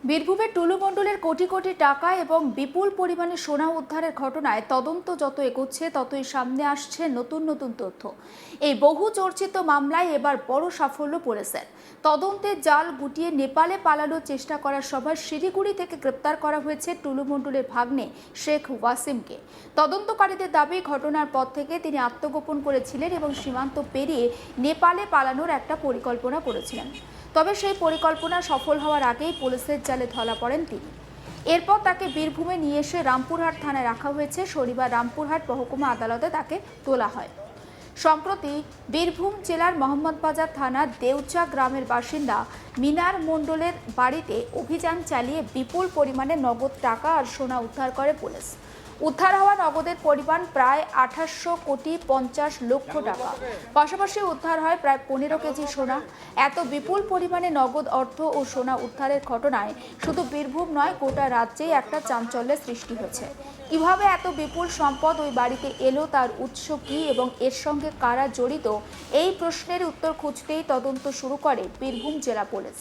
বীরভূমের টুলু মণ্ডলের কোটি কোটি টাকা এবং বিপুল পরিমাণে সোনা উদ্ধারের ঘটনায় তদন্ত যত এগোচ্ছে ততই সামনে আসছে নতুন নতুন তথ্য। এই বহু চর্চিত মামলায় এবার বড় সাফল্য পুলিশের। তদন্তের জাল গুটিয়ে নেপালে পালানোর চেষ্টা করার সময় শিলিগুড়ি থেকে গ্রেপ্তার করা হয়েছে টুলু মণ্ডলের ভাগ্নে শেখ ওয়াসিমকে। তদন্তকারীদের দাবি, ঘটনার পর থেকে তিনি আত্মগোপন করেছিলেন এবং সীমান্ত পেরিয়ে নেপালে পালানোর একটা পরিকল্পনা করেছিলেন। তবে সেই পরিকল্পনা সফল হওয়ার আগেই পুলিশের জালে ধরা পড়েন তিনি। এরপর তাকে বীরভূমে নিয়ে এসে রামপুরহাট থানায় রাখা হয়েছে। শনিবার রামপুরহাট মহকুমা আদালতে তাকে তোলা হয়। সম্প্রতি বীরভূম জেলার মোহাম্মদবাজার থানার দেউচা গ্রামের বাসিন্দা মিনার মণ্ডলের বাড়িতে অভিযান চালিয়ে বিপুল পরিমাণে নগদ টাকা আর সোনা উদ্ধার করে পুলিশ। উদ্ধার হওয়া নগদের পরিমাণ প্রায় 28,50,00,000 টাকা। পাশাপাশি উদ্ধার হয় প্রায় 15 কেজি সোনা। এত বিপুল পরিমাণে নগদ অর্থ ও সোনা উদ্ধারের ঘটনায় শুধু বীরভূম নয়, গোটা রাজ্যেই একটা চাঞ্চল্যের সৃষ্টি হয়েছে। কিভাবে এত বিপুল সম্পদ ওই বাড়িতে এলো, তার উৎস কী এবং এর সঙ্গে কারা জড়িত, এই প্রশ্নের উত্তর খুঁজতেই তদন্ত শুরু করে বীরভূম জেলা পুলিশ।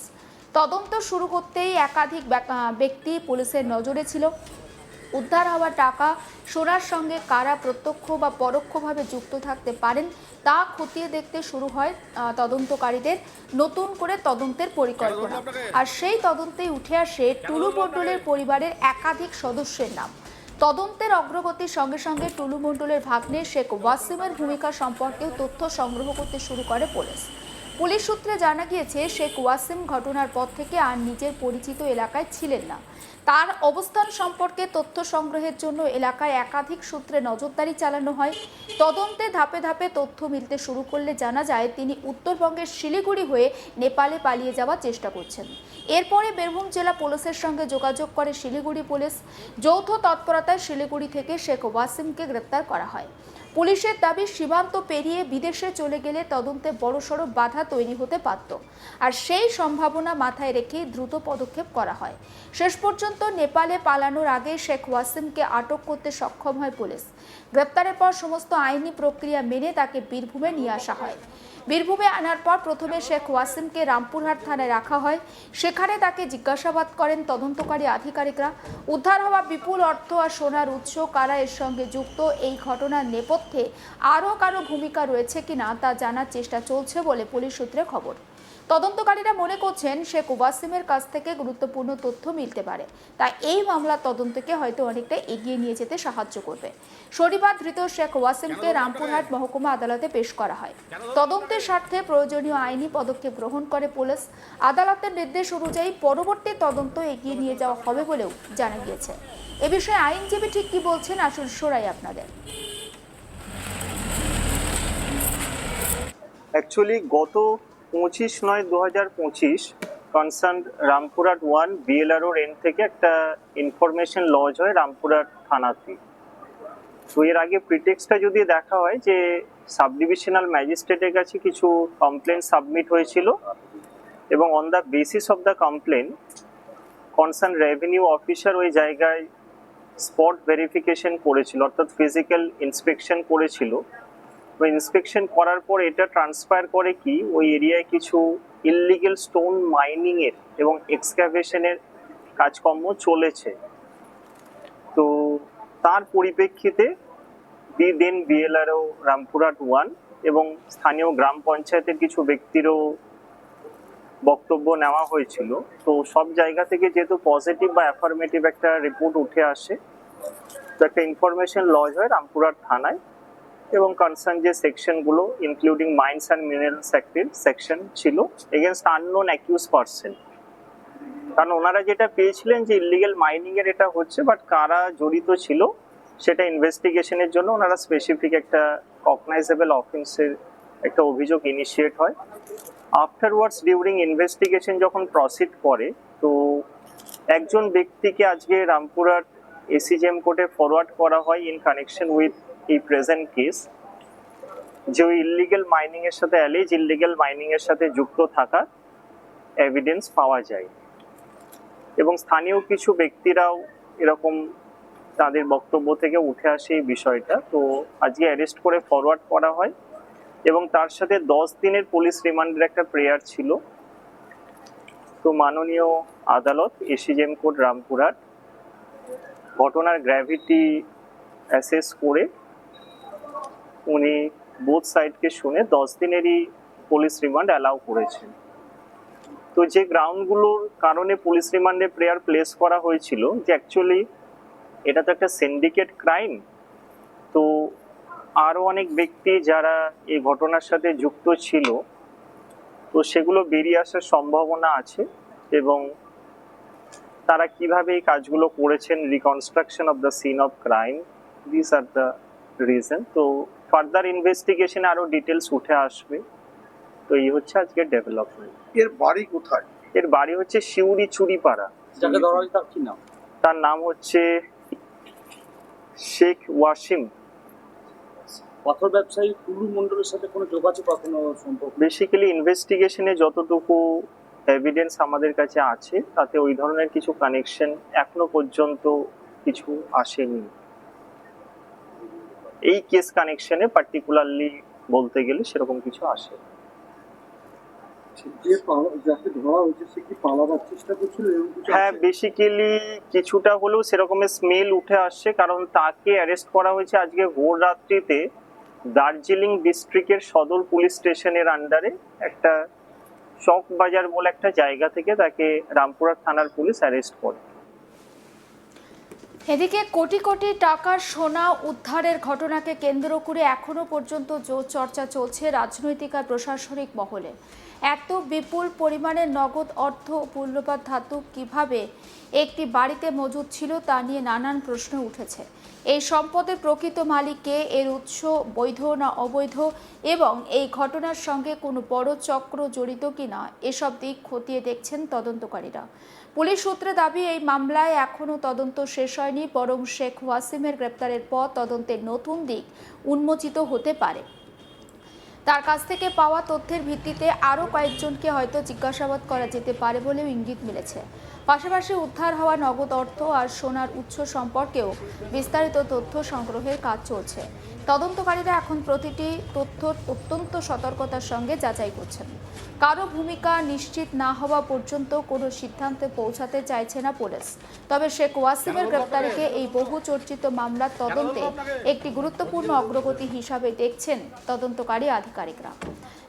তদন্ত শুরু করতেই একাধিক ব্যক্তি পুলিশের নজরে ছিল। উদ্ধার হওয়া টাকা সোনার সঙ্গে কারা প্রত্যক্ষ বা পরোক্ষভাবে যুক্ত থাকতে পারেন তা খতিয়ে দেখতে শুরু হয় তদন্তকারীদের নতুন করে তদন্তের পরিকল্পনা। আর সেই তদন্তেই উঠে আসে টুলু মণ্ডলের পরিবারের একাধিক সদস্যের নাম। তদন্তের অগ্রগতির সঙ্গে সঙ্গে টুলু মণ্ডলের ভাগ্নে শেখ ওয়াসিমের ভূমিকা সম্পর্কেও তথ্য সংগ্রহ করতে শুরু করে পুলিশ। পুলিশ সূত্রে জানা গিয়েছে, শেখ ওয়াসিম ঘটনার পর থেকে আর নিজের পরিচিত এলাকায় ছিলেন না। তার অবস্থান সম্পর্কে তথ্য সংগ্রহের জন্য এলাকায় একাধিক সূত্রে নজরদারি চালানো হয়। তদন্তে ধাপে ধাপে তথ্য মিলতে শুরু করলে জানা যায় তিনি উত্তরবঙ্গের শিলিগুড়ি হয়ে নেপালে পালিয়ে যাওয়ার চেষ্টা করছেন। এরপরে বীরভূম জেলা পুলিশের সঙ্গে যোগাযোগ করে শিলিগুড়ি পুলিশ। যৌথ তৎপরতায় শিলিগুড়ি থেকে শেখ ওয়াসিমকে গ্রেপ্তার করা হয়। পুলিশের দাবি, সীমান্ত পেরিয়ে বিদেশে চলে গেলে তদন্তে বড়সড় বাধা তৈরি হতে পারত, আর সেই সম্ভাবনা মাথায় রেখে দ্রুত পদক্ষেপ করা হয়। শেষ পর্যন্ত নেপালে পালানোর আগে শেখ ওয়াসিমকে আটক করতে সক্ষম হয় পুলিশ। গ্রেপ্তারের পর সমস্ত আইনি প্রক্রিয়া মেনে তাকে বীরভূমে নিয়ে আসা হয়। বীরভূমে আনার পর প্রথমে শেখ ওয়াসিমকে রামপুরহাট থানায় রাখা হয়। সেখানে তাকে জিজ্ঞাসাবাদ করেন তদন্তকারী আধিকারিকরা। উদ্ধার হওয়া বিপুল অর্থ আর সোনার উৎস, কারা এর সঙ্গে যুক্ত, এই ঘটনার নেপথ্যে আরও কারো ভূমিকা রয়েছে কিনা তা জানার চেষ্টা চলছে বলে পুলিশ সূত্রে খবর। তদন্তকারীরা মনে করছেন শেখ ওয়াসিমের কাছ থেকে গুরুত্বপূর্ণ তথ্য মিলতে পারে, তাই এই মামলার তদন্তকে হয়তো অনেকটা এগিয়ে নিয়ে যেতে সাহায্য করবে। শনিবার ধৃত শেখ ওয়াসিমকে রামপুরহাট মহকুমা আদালতে পেশ করা হয়। তদন্তের স্বার্থে প্রয়োজনীয় আইনি পদক্ষেপ গ্রহণ করে পুলিশ। আদালতের নির্দেশ অনুযায়ী পরবর্তী তদন্ত এগিয়ে নিয়ে যাওয়া হবে বলেও জানা গিয়েছে। এ বিষয়ে আইনজীবী ঠিক কি বলছেন, আসুন শোনাই আপনাদের। অ্যাকচুয়ালি গত 25/9/2025 কনসার্ন রামপুরহাট 1 বিএলআরওর এন্ড থেকে একটা ইনফরমেশন লজ হয় রামপুরহাট থানাতে। তো এর আগে প্রিটেক্সটা যদি দেখা হয় যে সাব ডিভিশনাল ম্যাজিস্ট্রেটের কাছে কিছু কমপ্লেন সাবমিট হয়েছিল এবং on the basis of the complain concern revenue officer ওই জায়গায় স্পট ভেরিফিকেশন করেছিল, অর্থাৎ ফিজিক্যাল ইন্সপেকশন করেছিল। তো ইন্সপেকশন করার পর এটা ট্রান্সফার করে কি ওই এরিয়ায় কিছু ইললিগেল স্টোন মাইনিং এর এবং এক্সকাভেশনের কাজকর্ম চলেছে। তো তার পরিপ্রেক্ষিতে দেন বিএলআরও রামপুরহাট 1 এবং স্থানীয় গ্রাম পঞ্চায়েতের কিছু ব্যক্তিরও বক্তব্য নেওয়া হয়েছিল। তো সব জায়গা থেকে যেহেতু পজিটিভ বা অ্যাফার্মেটিভ একটা রিপোর্ট উঠে আসে, তো একটা ইনফরমেশন লজ হয় রামপুরহাট থানায় এবং কনসার্ন যে সেকশনগুলো ইনক্লুডিং মাইন্স অ্যান্ড মিনারেলস অ্যাক্টের সেকশন ছিল এগেনস্ট আননোন অ্যাকিউজ পারসন। কারণ ওনারা যেটা পেয়েছিলেন যে ইলিগাল মাইনিং এর এটা হচ্ছে, বাট কারা জড়িত ছিল সেটা ইনভেস্টিগেশনের জন্য ওনারা স্পেসিফিক একটা কগনাইজেবল অফেন্সের একটা অভিযোগ ইনিশিয়েট হয়। আফটারওয়ার্ডস ডিউরিং ইনভেস্টিগেশন যখন প্রসিড করে, তো একজন ব্যক্তিকে আজকে রামপুরহাট এসিজেএম কোর্টে ফরওয়ার্ড করা হয় ইন কানেকশন উইথ এই প্রেজেন্ট কেস, যে ওই ইললিগাল মাইনিং এর সাথে অ্যালিজ ইললিগাল মাইনিং এর সাথে যুক্ত থাকার এভিডেন্স পাওয়া যায় এবং স্থানীয় কিছু ব্যক্তিরাও এরকম তাদের বক্তব্য থেকে উঠে আসে এই বিষয়টা। তো আজকে অ্যারেস্ট করে ফরওয়ার্ড করা হয় এবং তার সাথে 10 দিনের পুলিশ রিমান্ডের একটা প্রেয়ার ছিল। তো মাননীয় আদালত এসিজেম কোর্ট রামপুরহাট ঘটনার গ্র্যাভিটি অ্যাসেস করে উনি বোথ সাইডকে শুনে 10 দিনেরই পুলিশ রিমান্ড অ্যালাউ করেছেন। তো যে গ্রাউন্ডগুলোর কারণে পুলিশ রিমান্ডে প্রেয়ার প্লেস করা হয়েছিল যে অ্যাকচুয়ালি এটা তো একটা সিন্ডিকেট ক্রাইম, তো আরও অনেক ব্যক্তি যারা এই ঘটনার সাথে যুক্ত ছিল তো সেগুলো বেরিয়ে আসার সম্ভাবনা আছে এবং তারা কিভাবে এই কাজগুলো করেছেন, reconstruction of the scene of crime, this are the reason. তো ফার্দার ইনভেস্টিগেশনে আরো ডিটেলস উঠে আসবে। তো এই হচ্ছে আজকের ডেভেলপমেন্ট। এর বাড়ি কোথায়? এর বাড়ি হচ্ছে শিউরি চুরিপাড়া। যাকে ধরা হয়েছে তার কি নাম? তার নাম হচ্ছে শেখ ওয়াসিম। পাথর ব্যবসায়ী টুলু মন্ডলের সাথে কোনো যোগাযোগ বা কোনো সম্পর্ক? বেসিক্যালি ইনভেস্টিগেশনে যতটুকু এভিডেন্স আমাদের কাছে আছে তাতে ওই ধরনের কিছু কানেকশন এখনো পর্যন্ত কিছু আসেনি। এই কেস কানেকশনে পার্টিকুলারলি বলতে গেলে সেরকম কিছু আসে। যাকে ধরা হয়েছে সে কি পালাবার চেষ্টা করছিল? হ্যাঁ, বেসিক্যালি কিছুটা হলেও সেরকমের স্মেল উঠে আসছে, কারণ তাকে অ্যারেস্ট করা হয়েছে আজকে ভোর রাত্রিতে দার্জিলিং ডিস্ট্রিক্টের সদর পুলিশ স্টেশনের আন্ডারে একটা চক বাজার বলে একটা জায়গা থেকে তাকে রামপুরহাট থানার পুলিশ অ্যারেস্ট করে। এদিকে কোটি কোটি টাকার সোনা উদ্ধারের ঘটনাকে কেন্দ্র করে এখনো পর্যন্ত জোর চর্চা চলছে রাজনৈতিক আর প্রশাসনিক মহলে। এত বিপুল পরিমাণের নগদ অর্থ ও মূল্যবান ধাতু কিভাবে একটি বাড়িতে মজুদ ছিল তা নিয়ে নানান প্রশ্ন উঠেছে। এই সম্পদের প্রকৃত মালিক কে, এর উৎস বৈধ না অবৈধ এবং এই ঘটনার সঙ্গে কোনো বড় চক্র জড়িত কিনা এসব দিক খতিয়ে দেখছেন তদন্তকারীরা। পুলিশ সূত্রে দাবি এই মামলায় এখনও তদন্ত শেষ হয়নি, বরং শেখ ওয়াসিমের গ্রেপ্তারের পর তদন্তের নতুন দিক উন্মোচিত হতে পারে। তার কাছ থেকে পাওয়া তথ্যের ভিত্তিতে আরও কয়েকজনকে হয়তো জিজ্ঞাসাবাদ করা যেতে পারে বলেও ইঙ্গিত মিলেছে। পাশাপাশি উদ্ধার হওয়া নগদ অর্থ আর সোনার উৎস সম্পর্কেও বিস্তারিত তথ্য সংগ্রহের কাজ চলছে। তদন্তকারীরা এখন প্রতিটি তথ্য অত্যন্ত সতর্কতার সঙ্গে যাচাই করছেন। কারো ভূমিকা নিশ্চিত না হওয়া পর্যন্ত কোনো সিদ্ধান্তে পৌঁছাতে চাইছে না পুলিশ। তবে শেখ ওয়াসিমের গ্রেপ্তারিকে এই বহু চর্চিত মামলার তদন্তে একটি গুরুত্বপূর্ণ অগ্রগতি হিসাবে দেখছেন তদন্তকারী আধিকারিকরা।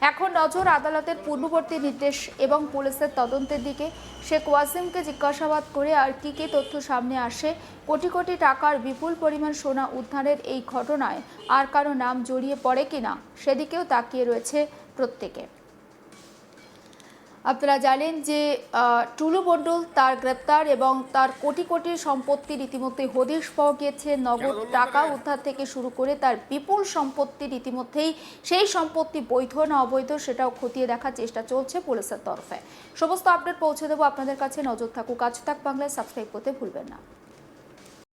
এখন নজর আদালতের পূর্ববর্তী নির্দেশ এবং পুলিশের তদন্তের দিকে। শেখ ওয়াসিমকে জিজ্ঞাসাবাদ করে আর কি কি তথ্য সামনে আসে, কোটি কোটি টাকার বিপুল পরিমাণ সোনা উদ্ধারের এই ঘটনায় আর কারো নাম জড়িয়ে পড়ে কিনা সেদিকেও তাকিয়ে রয়েছে প্রত্যেকে। আপনারা জানেন যে টুলু মণ্ডল তার গ্রেপ্তার এবং তার কোটি কোটি সম্পত্তি রীতিমধ্যে হদিশ পাওয়া গিয়েছে। নগদ টাকা উদ্ধার থেকে শুরু করে তার বিপুল সম্পত্তি রীতিমধ্যেই সেই সম্পত্তি বৈধ না অবৈধ সেটাও খতিয়ে দেখার চেষ্টা চলছে পুলিশের তরফে। সমস্ত আপডেট পৌঁছে দেবো আপনাদের কাছে। নজর থাকুক আজ তাক বাংলায়, সাবস্ক্রাইব করতে ভুলবেন না।